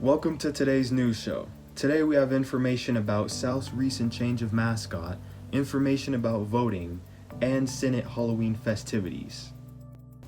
Welcome to today's news show. Today we have information about South's recent change of mascot, information about voting, and Senate Halloween festivities.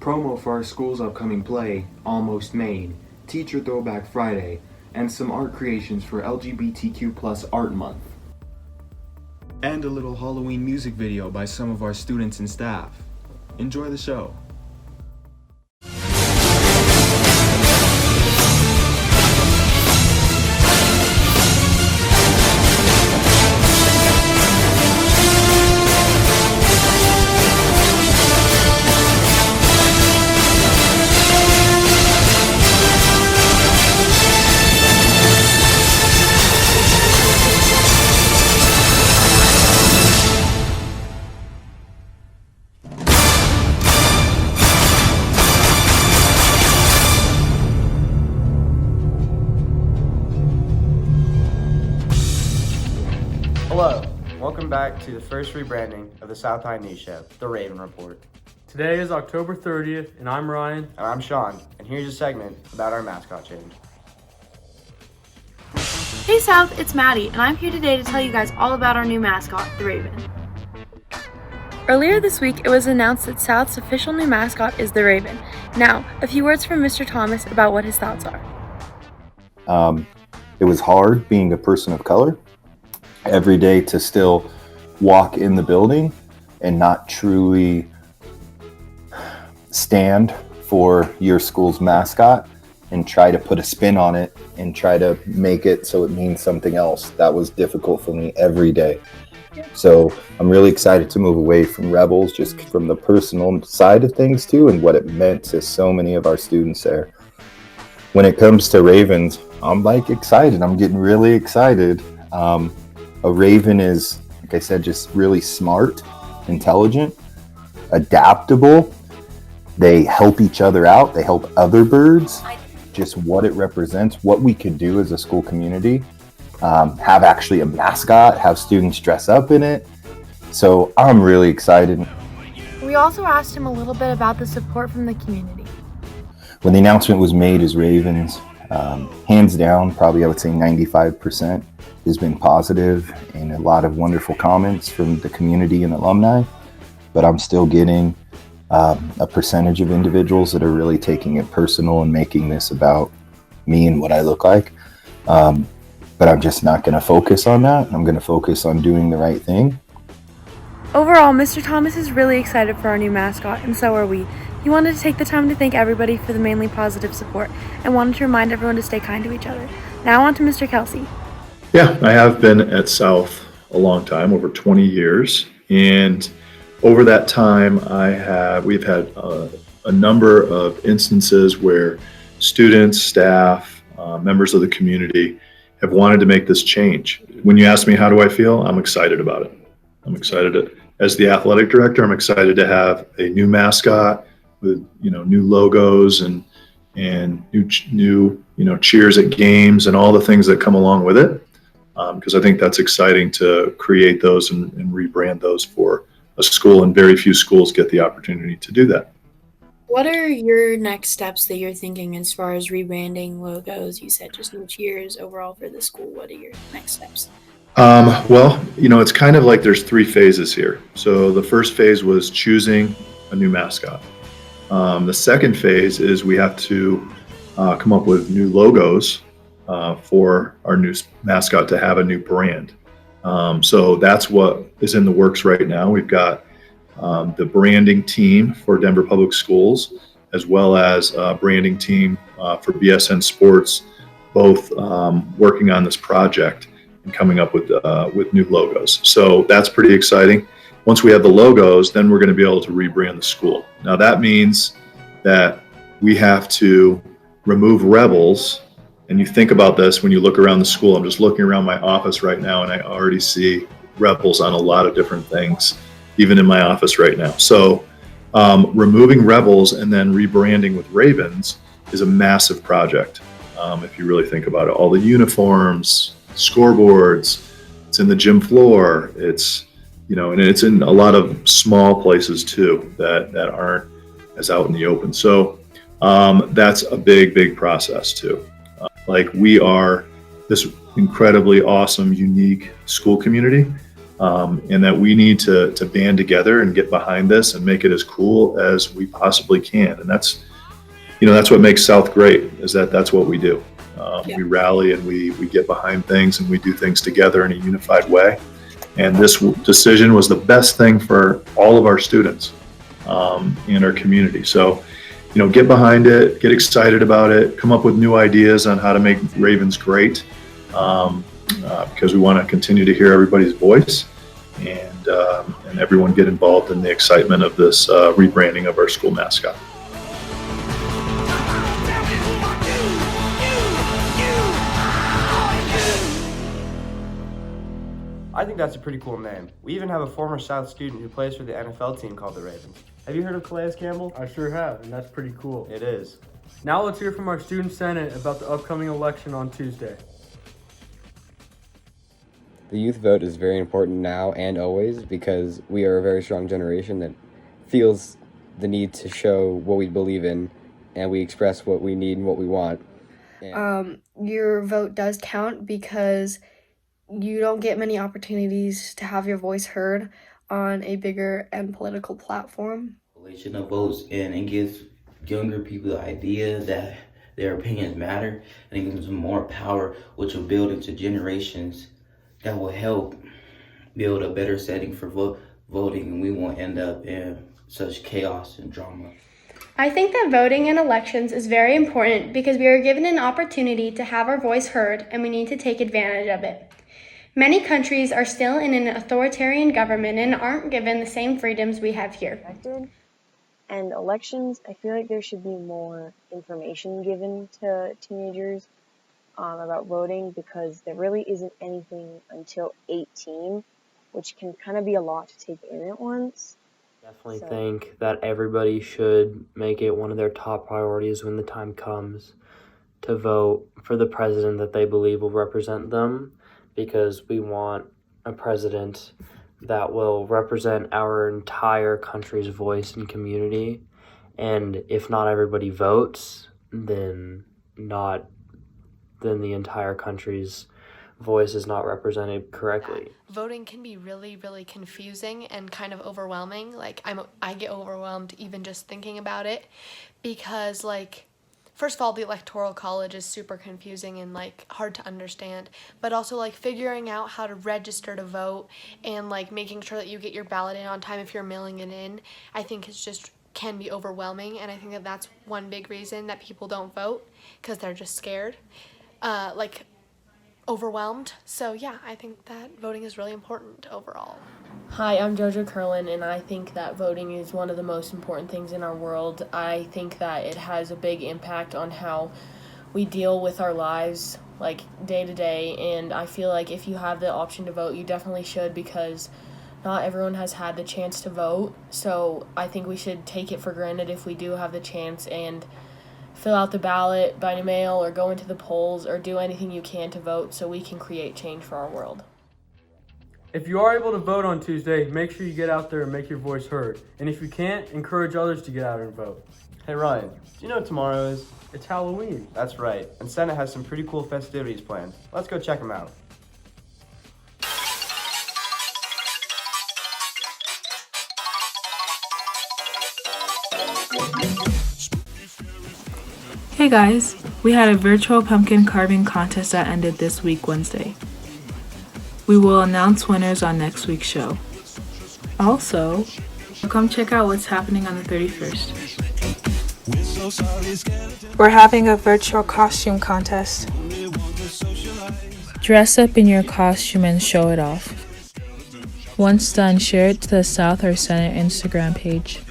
Promo for our school's upcoming play, Almost Maine, Teacher Throwback Friday, and some art creations for LGBTQ+ Art Month. And a little Halloween music video by some of our students and staff. Enjoy the show. Hello, welcome back to the first rebranding of the South High News Show, The Raven Report. Today is October 30th, and I'm Ryan. And I'm Sean, and here's a segment about our mascot change. Hey South, it's Maddie, and I'm here today to tell you guys all about our new mascot, the Raven. Earlier this week, it was announced that South's official new mascot is the Raven. Now, a few words from Mr. Thomas about what his thoughts are. It was hard being a person of color every day to still walk in the building and not truly stand for your school's mascot and try to put a spin on it and try to make it so it means something else. That was difficult for me every day. So I'm really excited to move away from Rebels, just from the personal side of things too, and what it meant to so many of our students there. When it comes to Ravens, I'm excited. I'm getting really excited. A Raven is, like I said, just really smart, intelligent, adaptable. They help each other out. They help other birds. Just what it represents, what we could do as a school community. Have actually a mascot, have students dress up in it. So I'm really excited. We also asked him a little bit about the support from the community. When the announcement was made as Ravens, hands down, probably I would say 95% has been positive and a lot of wonderful comments from the community and alumni. But I'm still getting a percentage of individuals that are really taking it personal and making this about me and what I look like. But I'm just not going to focus on that. I'm going to focus on doing the right thing. Overall, Mr. Thomas is really excited for our new mascot, and so are we. He wanted to take the time to thank everybody for the mainly positive support and wanted to remind everyone to stay kind to each other. Now on to Mr. Kelsey. Yeah, I have been at South a long time, over 20 years. And over that time, we've had a number of instances where students, staff, members of the community have wanted to make this change. When you ask me how do I feel, I'm excited about it. I'm excited as the athletic director. I'm excited to have a new mascot with new logos and new cheers at games and all the things that come along with it. Because I think that's exciting to create those and rebrand those for a school, and very few schools get the opportunity to do that. What are your next steps that you're thinking as far as rebranding logos? You said just new cheers overall for the school. What are your next steps? Well, it's kind of like there's three phases here. So the first phase was choosing a new mascot. The second phase is we have to come up with new logos for our new mascot to have a new brand. So that's what is in the works right now. We've got the branding team for Denver Public Schools, as well as a branding team for BSN Sports, both working on this project and coming up with new logos. So that's pretty exciting. Once we have the logos, then we're going to be able to rebrand the school. Now that means that we have to remove Rebels. And you think about this when you look around the school. I'm just looking around my office right now, and I already see Rebels on a lot of different things, even in my office right now. So removing Rebels and then rebranding with Ravens is a massive project. If you really think about it, all the uniforms, scoreboards, it's in the gym floor. It's, and it's in a lot of small places too that aren't as out in the open. So that's a big process too. like we are this incredibly awesome, unique school community, and that we need to band together and get behind this and make it as cool as we possibly can. And that's what makes South great, is that's what we do. We rally and we get behind things and we do things together in a unified way. And this decision was the best thing for all of our students in our community. So, get behind it, get excited about it, come up with new ideas on how to make Ravens great, because we want to continue to hear everybody's voice and everyone get involved in the excitement of this rebranding of our school mascot. I think that's a pretty cool name. We even have a former South student who plays for the NFL team called the Ravens. Have you heard of Calais Campbell? I sure have, and that's pretty cool. It is. Now let's hear from our student senate about the upcoming election on Tuesday. The youth vote is very important now and always, because we are a very strong generation that feels the need to show what we believe in, and we express what we need and what we want. Your vote does count because you don't get many opportunities to have your voice heard on a bigger and political platform. Relation of votes, and it gives younger people the idea that their opinions matter, and it gives them more power, which will build into generations that will help build a better setting for voting, and we won't end up in such chaos and drama. I think that voting in elections is very important because we are given an opportunity to have our voice heard, and we need to take advantage of it. Many countries are still in an authoritarian government and aren't given the same freedoms we have here. And elections, I feel like there should be more information given to teenagers about voting, because there really isn't anything until 18, which can kind of be a lot to take in at once. Definitely think that everybody should make it one of their top priorities when the time comes to vote for the president that they believe will represent them, because we want a president that will represent our entire country's voice and community. And if not everybody votes, then the entire country's voice is not represented correctly. Voting can be really, really confusing and kind of overwhelming. Like, I get overwhelmed even just thinking about it, because, like, first of all, the Electoral College is super confusing and, like, hard to understand, but also, like, figuring out how to register to vote and, like, making sure that you get your ballot in on time if you're mailing it in, I think can be overwhelming, and I think that that's one big reason that people don't vote, because they're just scared, overwhelmed. So yeah, I think that voting is really important overall. Hi, I'm Jojo Curlin, and I think that voting is one of the most important things in our world. I think that it has a big impact on how we deal with our lives, like, day to day, and I feel like if you have the option to vote, you definitely should, because not everyone has had the chance to vote. So I think we should take it for granted if we do have the chance and fill out the ballot by mail or go into the polls or do anything you can to vote so we can create change for our world. If you are able to vote on Tuesday, make sure you get out there and make your voice heard. And if you can't, encourage others to get out and vote. Hey Ryan, do you know what tomorrow is? It's Halloween. That's right, and Senate has some pretty cool festivities planned. Let's go check them out. Hey guys, we had a virtual pumpkin carving contest that ended this week Wednesday. We will announce winners on next week's show. Also, come check out what's happening on the 31st. We're having a virtual costume contest. Dress up in your costume and show it off. Once done, share it to the South or Senate Instagram page.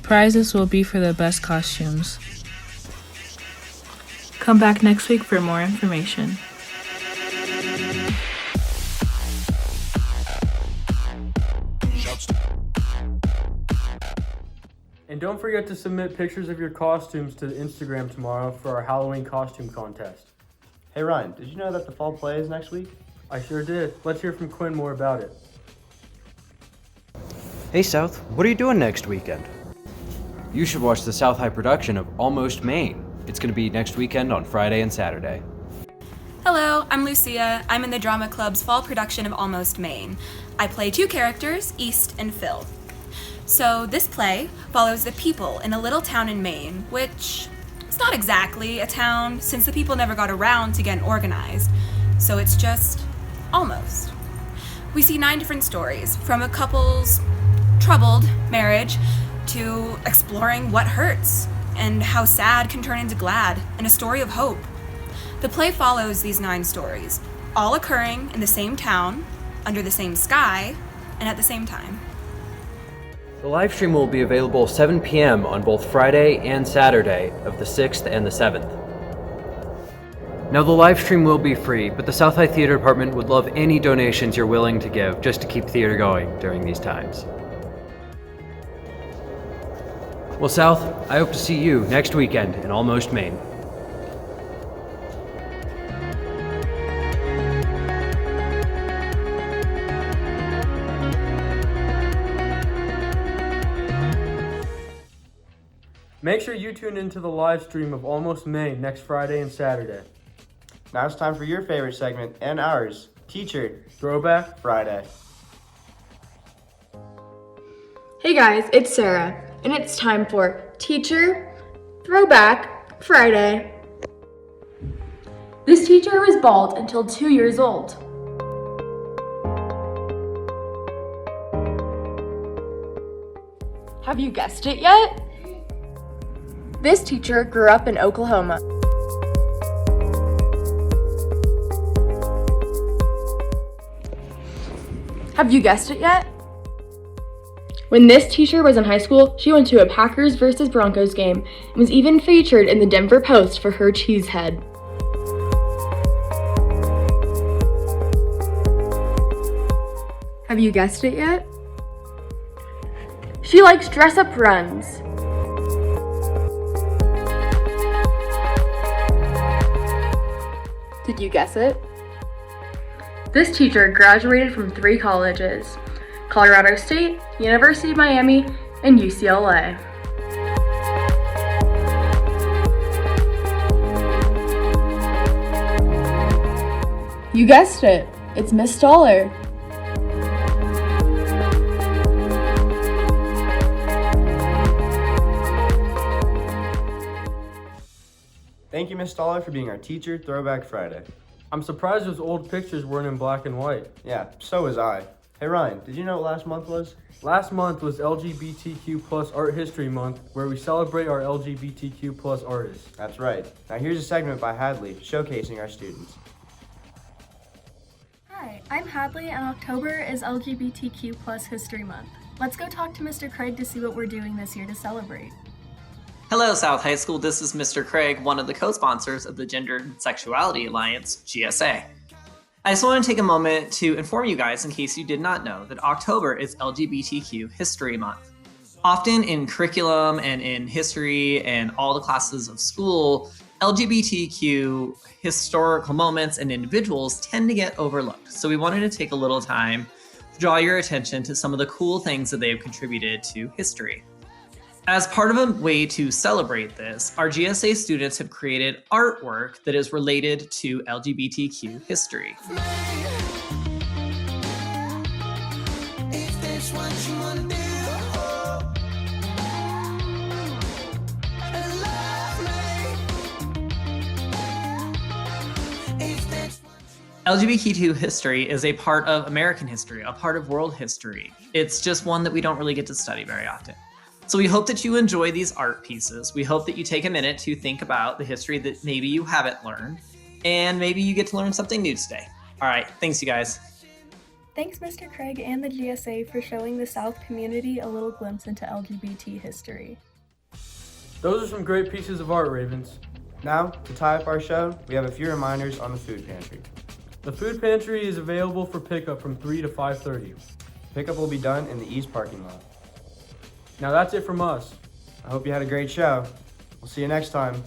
Prizes will be for the best costumes. Come back next week for more information. And don't forget to submit pictures of your costumes to the Instagram tomorrow for our Halloween costume contest. Hey Ryan, did you know that the fall play is next week? I sure did. Let's hear from Quinn more about it. Hey South, what are you doing next weekend? You should watch the South High production of Almost Maine. It's going to be next weekend on Friday and Saturday. Hello, I'm Lucia. I'm in the Drama Club's fall production of Almost Maine. I play two characters, East and Phil. So this play follows the people in a little town in Maine, which is not exactly a town since the people never got around to getting organized. So it's just almost. We see 9 different stories, from a couple's troubled marriage to exploring what hurts and how sad can turn into glad, and a story of hope. The play follows these 9 stories, all occurring in the same town, under the same sky, and at the same time. The live stream will be available 7 p.m. on both Friday and Saturday of the 6th and the 7th. Now the live stream will be free, but the South High Theater Department would love any donations you're willing to give just to keep theater going during these times. Well, South, I hope to see you next weekend in Almost Maine. Make sure you tune into the live stream of Almost Maine next Friday and Saturday. Now it's time for your favorite segment and ours, Teacher Throwback Friday. Hey guys, it's Sarah, and it's time for Teacher Throwback Friday. This teacher was bald until 2 years old. Have you guessed it yet? This teacher grew up in Oklahoma. Have you guessed it yet? When this teacher was in high school, she went to a Packers versus Broncos game and was even featured in the Denver Post for her cheesehead. Have you guessed it yet? She likes dress-up runs. Did you guess it? This teacher graduated from 3 colleges: Colorado State, University of Miami, and UCLA. You guessed it, it's Miss Stoller. Thank you, Miss Stoller, for being our Teacher Throwback Friday. I'm surprised those old pictures weren't in black and white. Yeah, so was I. Hey Ryan, did you know what last month was? Last month was LGBTQ plus Art History Month, where we celebrate our LGBTQ plus artists. That's right. Now here's a segment by Hadley showcasing our students. Hi, I'm Hadley, and October is LGBTQ plus History Month. Let's go talk to Mr. Craig to see what we're doing this year to celebrate. Hello, South High School. This is Mr. Craig, one of the co-sponsors of the Gender and Sexuality Alliance, GSA. I just want to take a moment to inform you guys, in case you did not know, that October is LGBTQ History Month. Often in curriculum and in history and all the classes of school, LGBTQ historical moments and individuals tend to get overlooked. So we wanted to take a little time to draw your attention to some of the cool things that they've contributed to history. As part of a way to celebrate this, our GSA students have created artwork that is related to LGBTQ history. LGBTQ history is a part of American history, a part of world history. It's just one that we don't really get to study very often. So we hope that you enjoy these art pieces. We hope that you take a minute to think about the history that maybe you haven't learned, and maybe you get to learn something new today. All right, thanks you guys. Thanks, Mr. Craig and the GSA for showing the South community a little glimpse into LGBT history. Those are some great pieces of art, Ravens. Now, to tie up our show, we have a few reminders on the food pantry. The food pantry is available for pickup from 3 to 5:30. Pickup will be done in the East parking lot. Now that's it from us. I hope you had a great show. We'll see you next time.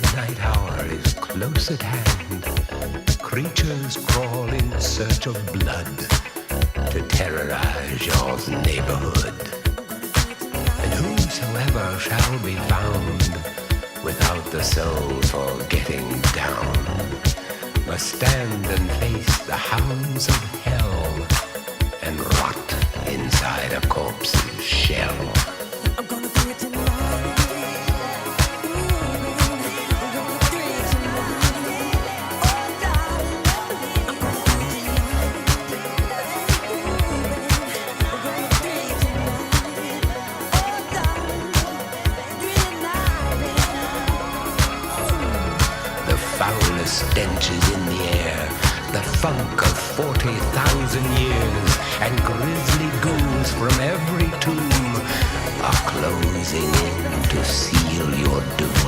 The night hour is close at hand. Creatures crawl in search of blood to terrorize your neighborhood. And whosoever shall be found without the soul for getting down must stand and face the hounds of hell and rot inside a corpse's shell. Stench is in the air, the funk of 40,000 years, and grisly ghouls from every tomb are closing in to seal your doom.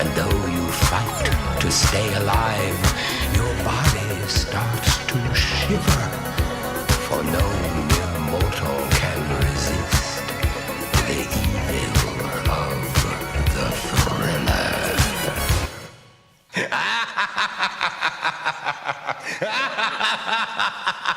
And though you fight to stay alive, your body starts to shiver, for no mere mortal can resist the evil of the thriller. Ha ha ha ha ha ha!